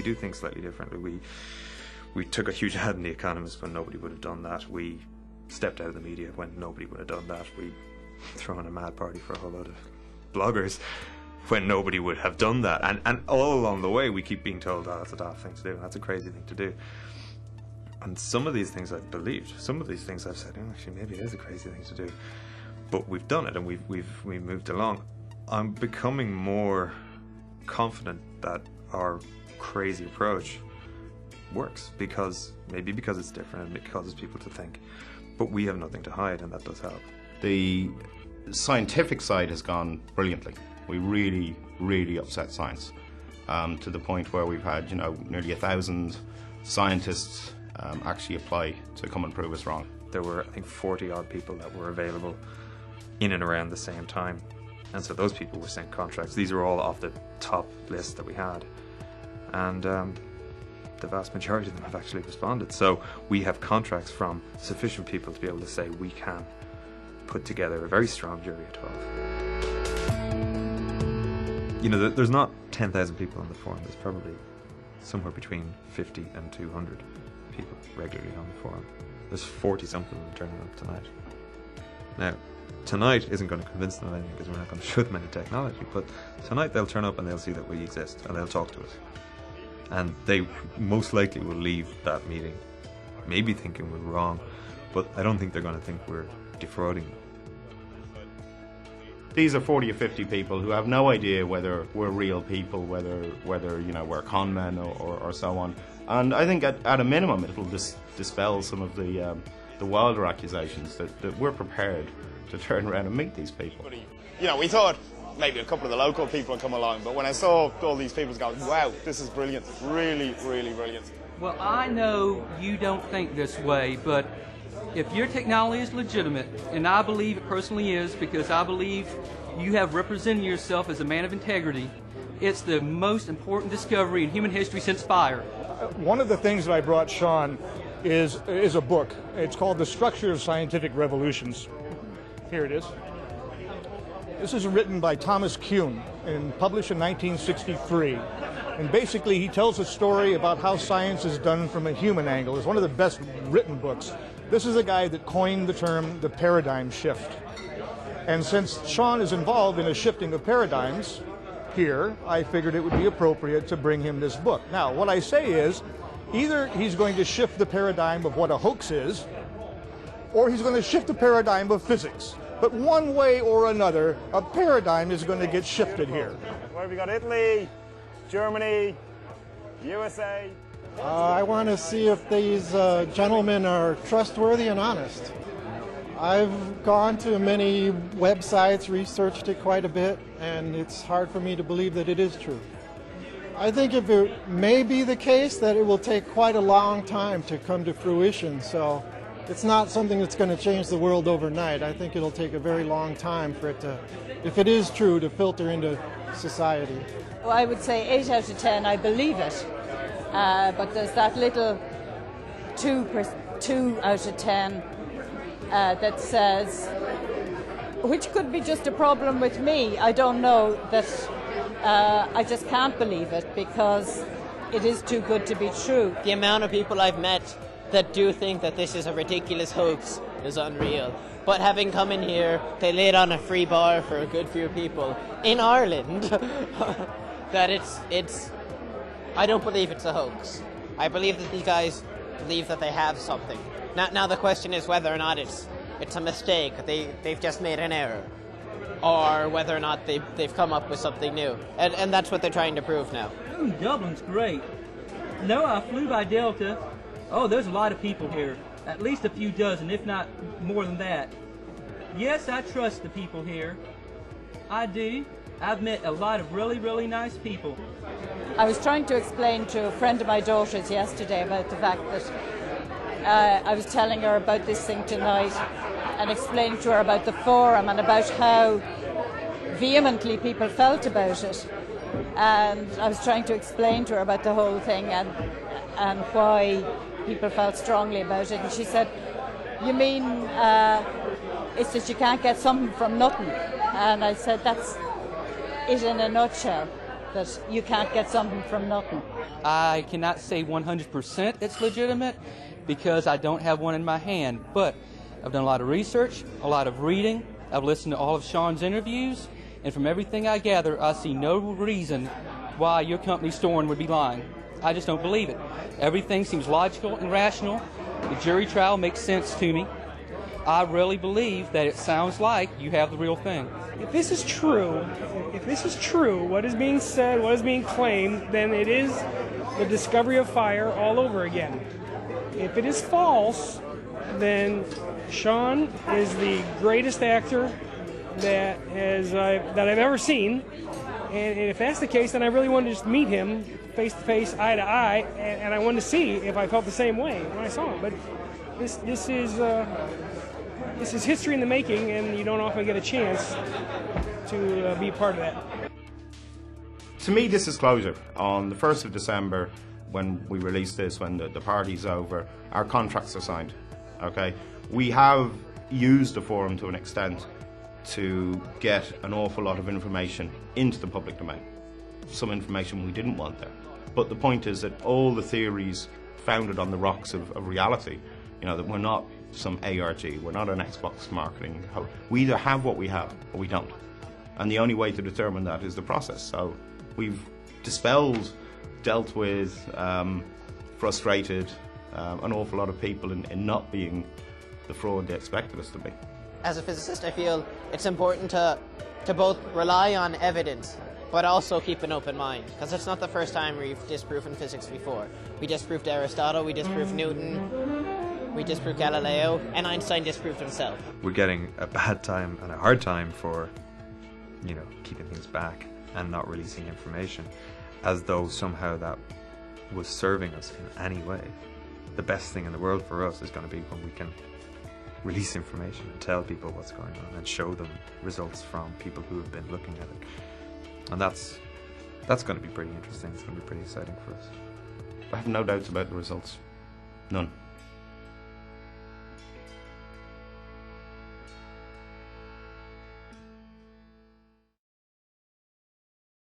we do things slightly differently. We took a huge ad in The Economist when nobody would have done that. We stepped out of the media when nobody would have done that. We threw in a mad party for a whole lot of bloggers when nobody would have done that. And all along the way we keep being told, oh, that's a daft thing to do, and that's a crazy thing to do. And some of these things I've believed. Some of these things I've said, oh, actually maybe it is a crazy thing to do. But we've done it, and we've moved along. I'm becoming more confident that our crazy approach works, because it's different and it causes people to think. But we have nothing to hide, and that does help. The scientific side has gone brilliantly. We really, really upset science to the point where we've had, nearly 1,000 scientists actually apply to come and prove us wrong. There were, I think, 40 odd people that were available in and around the same time, and so those people were sent contracts. These are all off the top list that we had, and the vast majority of them have actually responded. So we have contracts from sufficient people to be able to say we can put together a very strong jury of 12. There's not 10,000 people on the forum. There's probably somewhere between 50 and 200 people regularly on the forum. There's 40-something of them turning up tonight. Now, tonight isn't going to convince them of anything, because we're not going to show them any technology, but tonight they'll turn up and they'll see that we exist, and they'll talk to us. And they most likely will leave that meeting maybe thinking we're wrong, but I don't think they're going to think we're defrauding them. These are 40 or 50 people who have no idea whether we're real people, whether we're con men or so on. And I think at a minimum it will dispel some of the wilder accusations that we're prepared to turn around and meet these people. We thought maybe a couple of the local people would come along, but when I saw all these people going, wow, this is brilliant, really, really brilliant. Well, I know you don't think this way, but if your technology is legitimate, and I believe it personally is, because I believe you have represented yourself as a man of integrity, it's the most important discovery in human history since fire. One of the things that I brought Sean is a book. It's called The Structure of Scientific Revolutions. Here it is. This is written by Thomas Kuhn and published in 1963. And basically he tells a story about how science is done from a human angle. It's one of the best written books. This is a guy that coined the term the paradigm shift. And since Sean is involved in a shifting of paradigms here, I figured it would be appropriate to bring him this book. Now, what I say is, either he's going to shift the paradigm of what a hoax is, or he's going to shift the paradigm of physics. But one way or another, a paradigm is going to get shifted here. Where have we got? Italy, Germany, USA. I want to see if these gentlemen are trustworthy and honest. I've gone to many websites, researched it quite a bit, and it's hard for me to believe that it is true. I think if it may be the case, that it will take quite a long time to come to fruition, so it's not something that's going to change the world overnight. I think it'll take a very long time for it to, if it is true, to filter into society. Well, I would say 8 out of 10, I believe it. But there's that little 2 out of 10 that says, which could be just a problem with me. I don't know, that I just can't believe it because it is too good to be true. The amount of people I've met that do think that this is a ridiculous hoax is unreal. But having come in here, they laid on a free bar for a good few people in Ireland that it's I don't believe it's a hoax. I believe that these guys believe that they have something. Now the question is whether or not it's a mistake, they've just made an error, or whether or not they've come up with something new. And that's what they're trying to prove now. Ooh, Dublin's great. No, I flew by Delta. Oh, there's a lot of people here. At least a few dozen, if not more than that. Yes, I trust the people here. I do. I've met a lot of really, really nice people. I was trying to explain to a friend of my daughter's yesterday about the fact that I was telling her about this thing tonight and explaining to her about the forum and about how vehemently people felt about it. And I was trying to explain to her about the whole thing and why people felt strongly about it. And she said, you mean it's that you can't get something from nothing? And I said, that's it in a nutshell. that you can't get something from nothing? I cannot say 100% it's legitimate because I don't have one in my hand, but I've done a lot of research, a lot of reading, I've listened to all of Sean's interviews, and from everything I gather, I see no reason why your company, Steorn, would be lying. I just don't believe it. Everything seems logical and rational. The jury trial makes sense to me. I really believe that it sounds like you have the real thing. If this is true, what is being said, what is being claimed, then it is the discovery of fire all over again. If it is false, then Sean is the greatest actor that I've ever seen. And if that's the case, then I really wanted to just meet him face to face, eye to eye, and I wanted to see if I felt the same way when I saw him. But this is history in the making, and you don't often get a chance to be part of that. To me, this is closure. On the 1st of December, when we release this, when the party's over, our contracts are signed. Okay, we have used the forum to an extent to get an awful lot of information into the public domain. Some information we didn't want there. But the point is that all the theories founded on the rocks of reality, you know, that we're not some ARG, we're not an Xbox marketing. We either have what we have or we don't. And the only way to determine that is the process. So we've dispelled, dealt with, frustrated an awful lot of people in not being the fraud they expected us to be. As a physicist, I feel it's important to both rely on evidence, but also keep an open mind, because it's not the first time we've disproven physics before. We disproved Aristotle, we disproved Newton, we disproved Galileo, and Einstein disproved himself. We're getting a bad time and a hard time for, you know, keeping things back and not releasing information, as though somehow that was serving us in any way. The best thing in the world for us is going to be when we can release information and tell people what's going on and show them results from people who have been looking at it. And that's going to be pretty interesting. It's going to be pretty exciting for us. I have no doubts about the results. None.